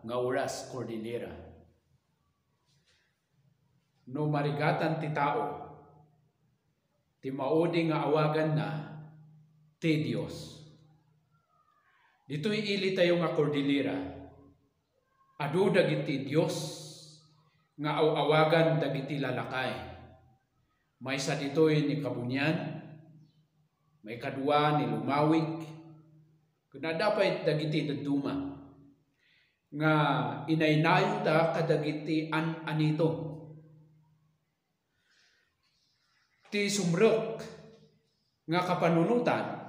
nga oras Cordillera. No marigatan ti tao, ti maudi nga awagan na ti Dios. Dito'y ili tayo nga Cordillera. Adu dagiti Dios nga awagan dagiti lalakay. May sa dito'y ni Kabunyan, may kadua ni Lumawig, kuna dapat dagiti daduma nga inaynayo da kadagiti anito. Ti sumrek nga kapanunutan,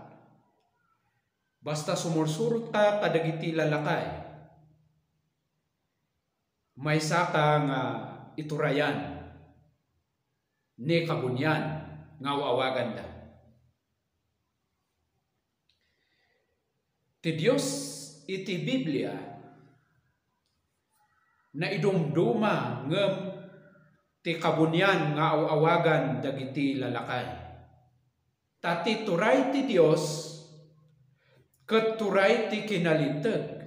basta sumursurot ka kadagiti lalakay, may saka nga iturayan ni Kabunyan nga awagan da. Ti Dios iti Biblia na idumduma ngem ti Kabunyan nga awagan dagiti lalakay. Tati turay ti Dios ket turay ti kinalinteg.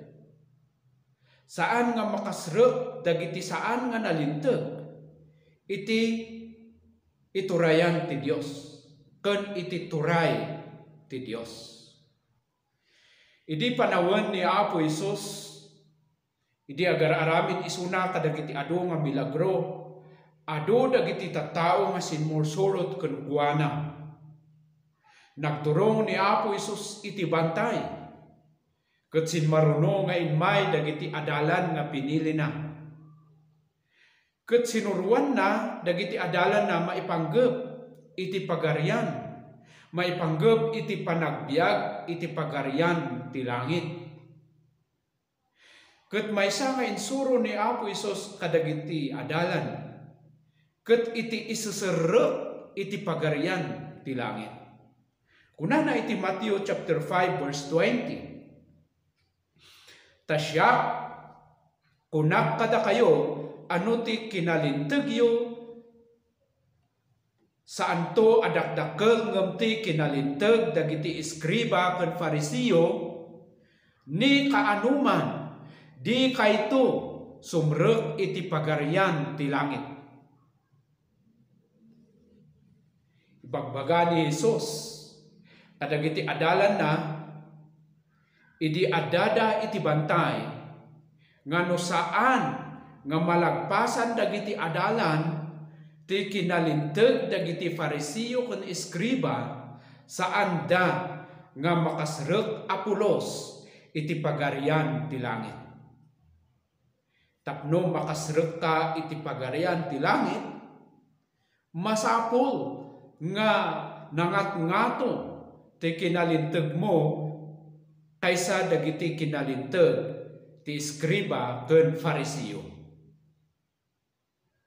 Saan nga makasrek dagiti saan nga nalinteg iti iturayan ti Dios ken iti turay ti Dios. Idi panawon ni Apo Isus, idi agar-aramid isuna kadagiti adu nga milagro, adu dagiti tattao nga sinmursurot ken kuana. Nagturong ni Apo Isus iti bantay, ket sinmaruno nga inmay dagiti adalan nga pinili na. Ket sinuruan na dagiti adalan na maipanggep iti pagarian, maipanggep iti panagbiag iti pagarian ti langit. Ket maysa nga insuro ni Apo Isus kadagiti adalan, ket iti isuserrek iti pagarian ti langit. Kunana iti Matthew chapter 5 verse 20. Tasya kunak kada kayo ano ti kinalintegyo saan to adakdakkel ngem ti kinalinteg dagiti iskriba ken Farisiyo ni kaanuman di kayto sumrek iti pagarian ti langit. Ibagbaga ni Jesus kadagiti adalan na idi adada iti bantay nga no saan nga malagpasan dagiti adalan ti kinalinteg dagiti Farisiyo ken iskriba saan da nga makasrek apulos iti pagarian ti langit. Tapno makasrek ka iti pagarian ti langit, masapol nga nangat-ngato ti kinalinteg mo kaysa dagiti kinalinteg ti iskriba ken Farisiyo.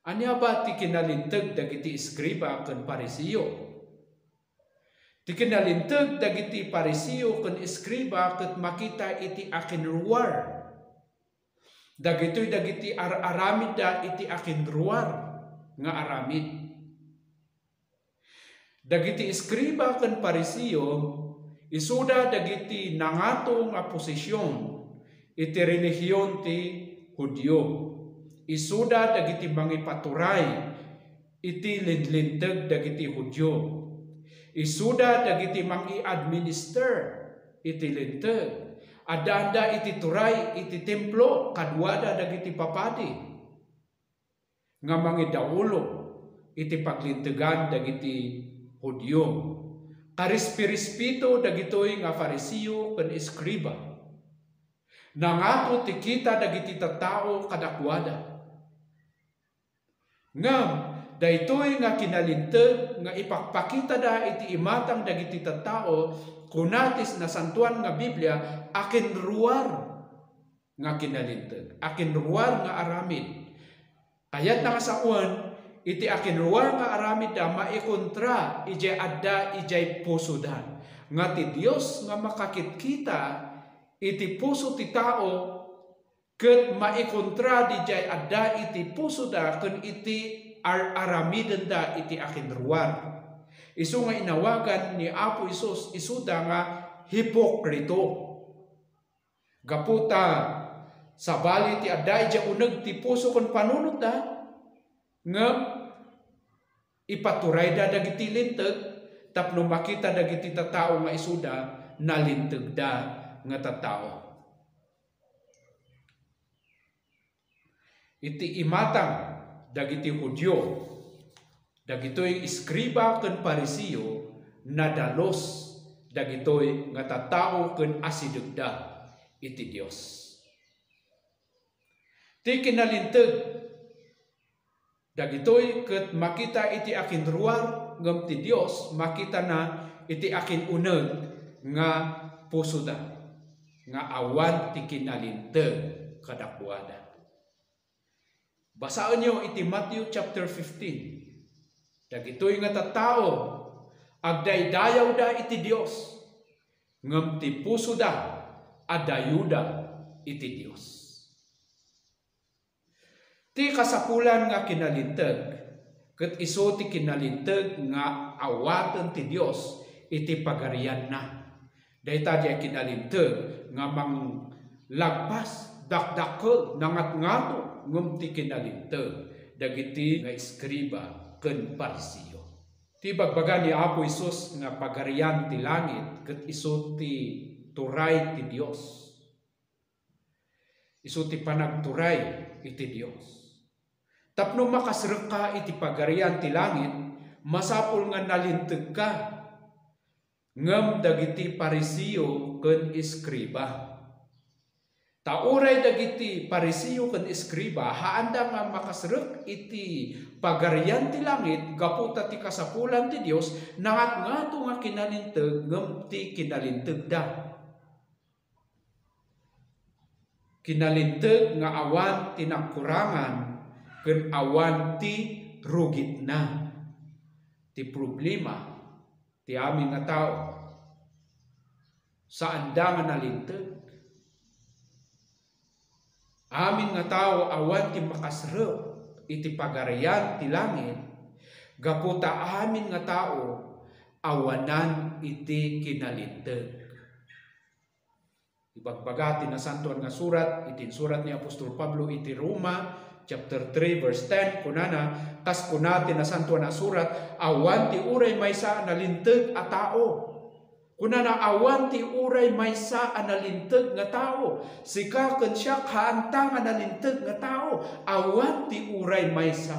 Anya ba ti kinalinteg dagiti iskriba ken Farisiyo? Ti kinalinteg dagiti Farisiyo ken iskriba ket makita iti akinruar. Dagiti aramid da iti akinruar nga aramid. Dagiti iskriba ken Farisiyo isuda dagiti nangato nga posisyon iti relihiyon ti Hudyo. Isuda dagiti mangipaturay iti linlinteg dagiti Hudyo. Isuda dagiti mangi-administer iti linteg. Adanda iti turay iti templo kadwada dagiti papadi nga mangidaulo iti paglintegan dagiti Hudyo. Karispirispito dagitoy nga Farisiyo ken iskriba. Nangato ti kita dagiti tattao kadakwada. Ngam daytoy nga kinalinteg nga ipakpakita da iti imatang dagiti tattao kunatis na santuan nga Biblia akinruar nga kinalinteg, akinruar nga aramid. Kayat nga saon iti akinruar nga aramid da maikontra ijay adda ijay puso da. Nga ti Dios nga makakitkita iti puso ti tao ket maikontra dijay adda iti puso da ken iti aramiden da iti akinruar. Isu nga inawagan ni Apo Isus isuda nga hipokrito. Gaputa Sabali ti adday ja uneg ti puso kon panunot da nga ipaturay da dagiti linteg tapno makita dagiti tattao nga isuda nalinteg da nga tattao. Iti imatang dagiti Hudyo, dagitoy iskriba ken Parisiyo nadalos dagitoy nga tattao ken asidegda iti Dios. Ti kinalinteg dagitoy ket makita iti akin ruar ngem ti Dios makita na iti akin uneg nga puso da nga awan ti kinalinteg kadakwada. Basaon niyo iti Matthew chapter 15. Dagitoy nga tattao agdaydayaw da iti Dios ngem ti puso da adayuda iti Dios. Ti kasapulan nga kinalinteg ket isu ti kinalinteg nga awaten ti Dios iti pagarian na. Dayta di kinalinteg nga manglagpas dakdakkel nangat-ngato ngem ti kinalinteg dagiti nga iskriba ken Parisiyo. Ti bagbaga ni Apo Hesus nga pagarian ti langit ket isu ti turay ti Dios. Isu ti panagturay iti Dios. Tapno makasrek ka iti pagarian ti langit, masapul nga nalinteg ka ngem dagiti Parisiyo ken iskriba. Tauray dagiti Parisiyo ken iskriba haanda nga makasrek iti pagarian ti langit gaputa ti kasapulan ti Dios nangat-ngato nga kinalinteg ngem ti kinalinteg da. Kinalinteg nga awan ti nakurangan ken awan ti rugit na. Ti problema ti amin nga tao saan da nga nalinteg. Amin nga tao awan ti makasrek iti pagarian ti langit gaputa amin nga tao awanan iti kinalinteg. Ibagbaga ti nasantuan nga surat iti surat ni Apostol Pablo iti Roma chapter 3 verse 10 kunana kas kunati nasantuan nga surat awan ti uray maysa nalinteg a tao. Kunana awan ti uray maysa analinteg nga tao. Sika ken siya kaanta nga nalinteg nga tao. Awan ti uray maysa.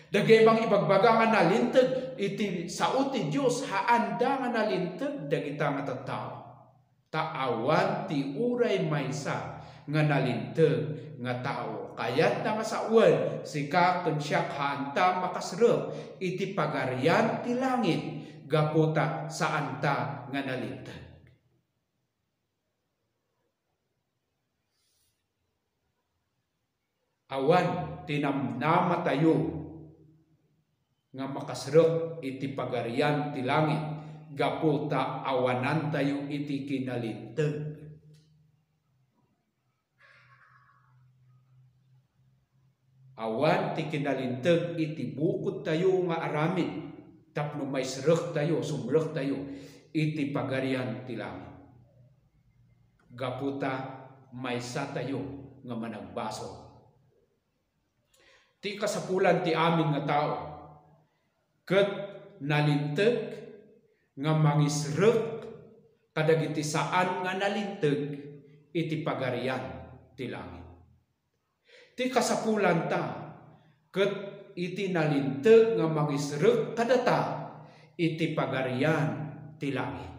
Dagay bang ibagbaga nga nalinteg iti sao ti Dios haanda nga nalinteg dagita nga tattao. Taawan ti uray maysa nga nalinteg nga tao. Kayat na nga sauan sika ken siya kaanta makasrek iti pagarian ti langit gaputa saan ta nga nalinteg. Awan tinamnama tayo nga makasrek iti pagarian ti langit gaputa awanan tayo iti kinalinteg. Awan ti kinalinteg iti bukod tayo nga aramid tapno may srek tayo, sumrek tayo iti pagarian ti langit. Gaputa maysa tayo nga managbaso. Ti kasapulan ti amin nga tao ket nalinteg nga mangisrek kadagiti saan nga nalinteg iti pagarian ti langit. Ti kasapulan ta ket iti nalinteg nga mangisrek kadata iti pagarian ti langit.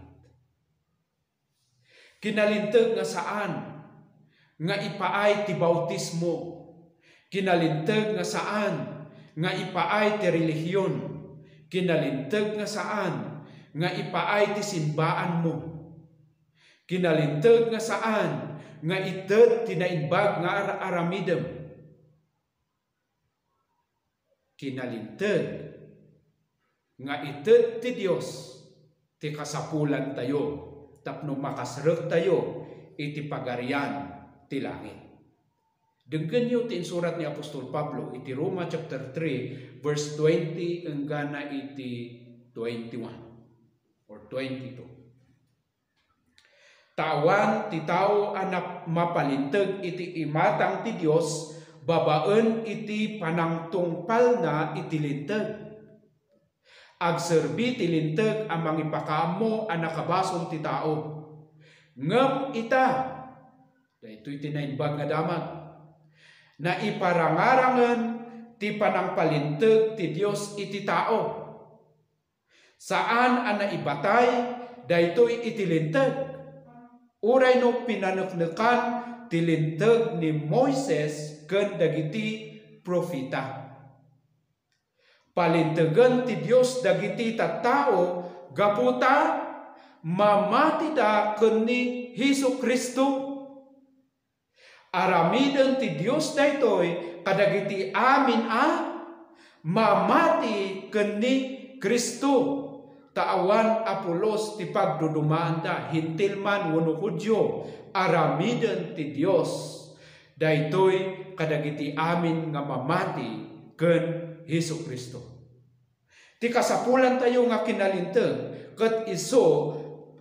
Kinalinteg nga saan nga ipaay ti bautismo. Kinalinteg nga saan nga ipaay ti relihiyon. Kinalinteg nga saan nga ipaay ti simbaan mo. Kinalinteg nga saan nga ited ti naimbag nga aramidem. Kinalinteg nga ited ti Dios ti kasapulan tayo tapno makasrek tayo iti pagarian ti langit. Denggen niyo ti surat ni Apostol Pablo iti Roma chapter 3 verse 20 enggana iti 21 or 22. Tawan ti tao anak mapalinteg iti imatang ti Dios, babaen iti panangtungpal na iti linteg. Agserbi ti linteg ang mangipakaammo ang nakabasol ti tao. Ngem ita, daytoy tinainbag nga damag, na iparangarangan ti panangpalinteg ti Dios iti tao. Saan ang naibatay, daytoy iti linteg. Uray no pinanuknukan ti linteg ni Moises ken dagiti propeta. Palintegan ti Dios dagiti tattao gaputa mamati da ken ni Hesu Kristo. Aramiden ti Dios daytoy kadagiti amin mamati ken ni Kristo. Taawan Apolos ti pagdudumaan da, hintil man wenno Hudyo, aramiden ti Dios daytoy kadagiti amin nga mamati ken Hesu Kristo. Ti kasapulan tayo nga kinalinteg ket isu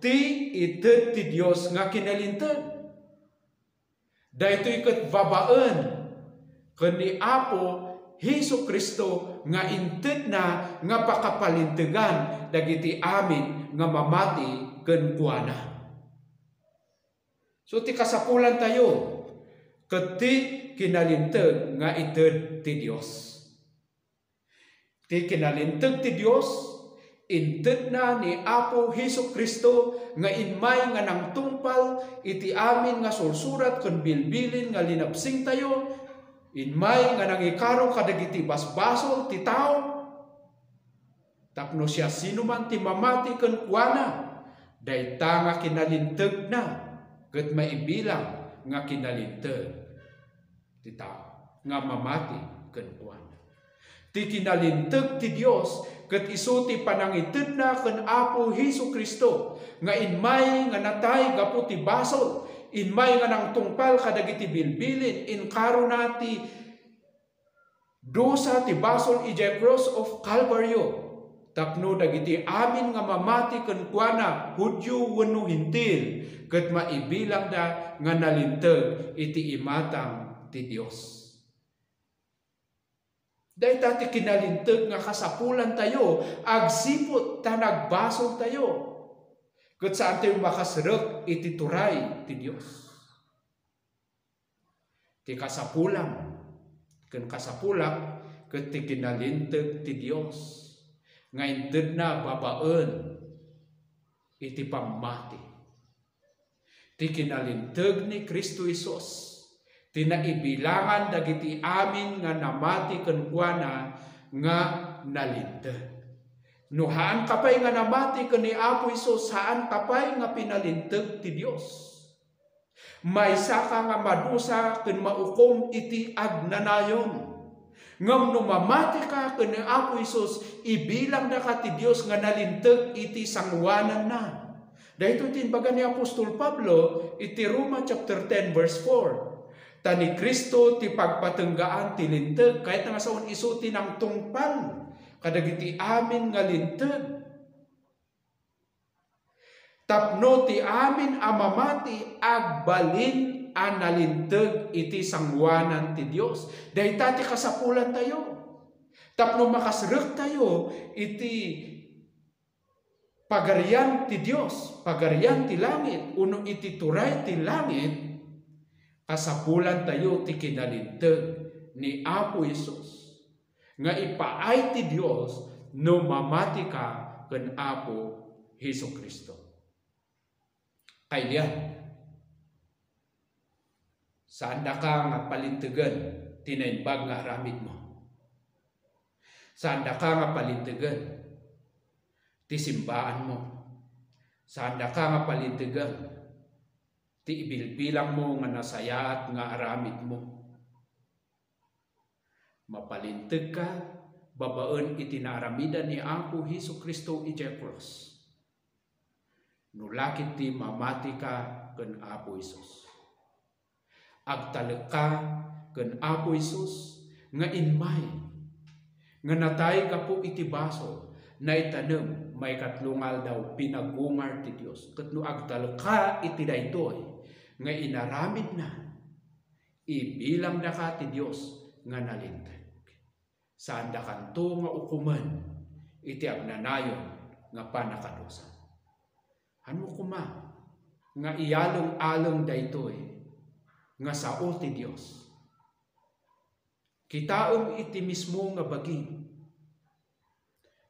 ti ited ti Dios nga kinalinteg. Daytoy ket babaen ken ni Apo Hesu Kristo nga inted na nga pakapalintegan dagiti amin nga mamati ken kuana. So ti kasapulan tayo ket ti kinalinteg nga ited ti Dios. Ti kinalinteg ti Dios inted na ni Apo Hesu Kristo nga inmay nga nangtungpal iti amin nga sursurat ken bilbilin nga linapsing tayo. Inmay nga nangikaro kadagiti basbasol ti tao. Tapno siya sino man ti mamati ken kuana, dayta nga kinalinteg na ket maibilang nga kinalinteg ti tao nga mamati ken kuana. Ti kinalinteg ti Dios ket isu ti panangited na ken Apo Hesu Kristo nga inmay nga natay gapu ti basol. Inmay nga nang tungpal kadagiti bilbilin inkaro nati dosa ti basol ijay cross of Calvario. Tapno dagiti amin nga mamati ken kuana Hudyo wenno hintil ket maibilang da nga nalinteg iti imatang ti Dios. Dayta ti kinalinteg nga kasapulan tayo agsipot ta nagbasol tayo. Ket saan tayo makasrek iti turay ti Dios. Ti kasapulan ken kasapulak ket ti kinalinteg ti Dios nga inted na babaen iti pammati. Ti kinalinteg ni Kristo Hesus ti naibilangan dagiti amin nga namati ken kuana nga nalinteg. No haan kapay nga namati ken ni Apo Hesus, haan kapay nga pinalinteg ti Dios. Maysa ka nga madusa ken maukom iti agnanayon. Ngem no mamati ka ken ni Apo Hesus, ibilang na ka ti Dios nga nalinteg iti sangwanan na. Daytoy tinbaga ni Apostol Pablo iti Roma chapter 10 verse 4. Tani Kristo ti pagpatenggaan ti linteg kahit nga saon isu ti nang tungpal kadagiti amin nga linteg. Tapno ti amin amamati agbalin a nalinteg iti sangwanan ti Dios. Dayta ti kasapulan tayo. Tapno makasrek tayo iti pagarian ti Dios, pagarian ti langit, uno iti turay ti langit, kasapulan tayo ti kinalinteg ni Apo Hesus. Nga ipaay ti Dios no mamati ka ken Apo Hesu Kristo. Kaya saan da ka nga palintegan tinainbag nga aramid mo? Saan da ka nga palintegan ti simbaan mo? Saan da ka nga palintegan ti ibilbilang mo nga nasayaat nga aramid mo? Mapalinteg ka, babaen iti naaramidan ni Apo Hesu Kristo ijay cross. Nulakit ti mamati ka ken Apo Hesus. Agtalek ka ken Apo Hesus nga inmay nga natay ka po iti baso na itanem may katlungal daw pinagungar ti Dios. Ket no agdalo ka iti daytoy nga inaramid na, ibilang da ka ti Dios nga nalinteg. Saan da kanto nga ukumen iti agnanayon nga panakadusa. Ano kuma nga iyalong-along daytoy nga sao ti Dios. Kitaom iti mismo nga baging.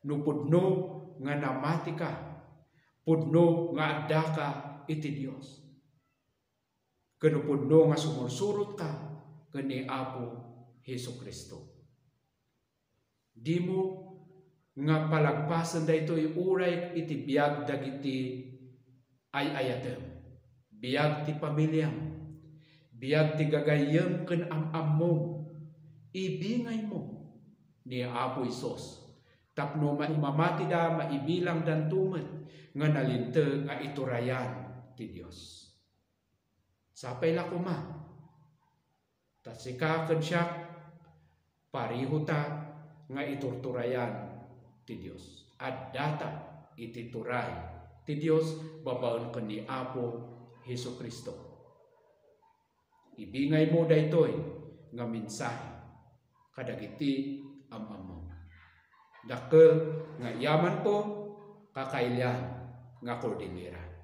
No pudno nga namati ka, pudno nga adda ka iti Dios. Kano pudno nga sumursurot ka kani Apo Hesukristo. Di mo nga palagpasan daytoy uray iti biag dagiti ay-ayatem, biag ti pamilyam, biag ti gagayem ken am-am mo, ibingay mo ni Apo Isos. Tapno maimamati da maibilang dantumet nga nalinteg nga iturayan ti Dios. Sapay la kuma. Tatsika ken siya pariho ta nga iturturayan ti Dios. Addata iti turay ti Dios babaon ken ni Apo Hesukristo. Ibingay mo daytoy nga mensahe kadagiti am-am mo. Dakkel nga yaman po kakailan nga kordinera.